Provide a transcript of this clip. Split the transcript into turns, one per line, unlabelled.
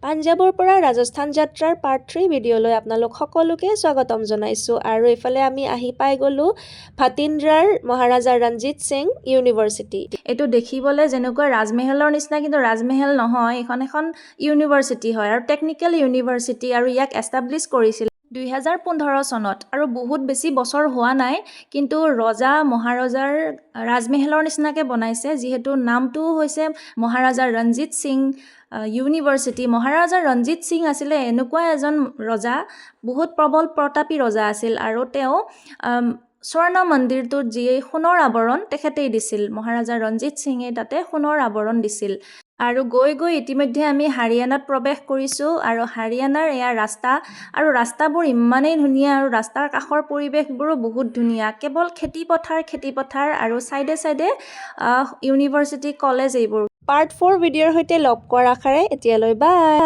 পাঞ্জাবৰ পৰা ৰাজস্থান যাত্ৰাৰ পাৰ্ট 3 ভিডিঅ'লৈ আপোনালোক সকলোকে স্বাগতম জনাইছোঁ আৰু এইফালে আমি আহি পাই গ'লোঁ ভাটিন্দ্ৰাৰ মহাৰাজা ৰঞ্জিত সিং ইউনিভাৰ্চিটি। এইটো দেখিবলৈ যেনেকুৱা ৰাজমহলৰ নিচিনা কিন্তু ৰাজমহল নহয়, এখন ইউনিভাৰ্চিটি হয় আৰু টেকনিকেল ইউনিভাৰ্চিটি আৰু ইয়াক এষ্টাব্লিছ কৰিছিল 2015 চনত আৰু বহুত বেছি বছৰ হোৱা নাই, কিন্তু ৰজা মহাৰজাৰ ৰাজমহলৰ নিচিনাকৈ বনাইছে, যিহেতু নামটো হৈছে মহাৰাজা ৰঞ্জিত সিং ইউনিভাৰ্চিটি। মহাৰাজা ৰঞ্জিত সিং আছিলে এনেকুৱা এজন ৰজা, বহুত প্ৰবল প্ৰতাপী ৰজা আছিল আৰু তেওঁ স্বৰ্ণ মন্দিৰটোত যি সোণৰ আৱৰণ তেখেতেই দিছিল। মহাৰাজা ৰঞ্জিত সিঙে তাতে সোণৰ আৱৰণ দিছিল। আৰু গৈ ইতিমধ্যে আমি হাৰিয়ানাত প্ৰৱেশ কৰিছোঁ আৰু হাৰিয়ানাৰ এয়া ৰাস্তা আৰু ৰাস্তাবোৰ ইমানেই ধুনীয়া আৰু ৰাস্তাৰ কাষৰ পৰিৱেশবোৰো বহুত ধুনীয়া, কেৱল খেতি পথাৰ আৰু চাইডে ইউনিভাৰ্চিটি কলেজ এইবোৰ। পাৰ্ট 4 ভিডিঅ'ৰ সৈতে লগ কৰাৰ আশাৰে এতিয়ালৈ বাই।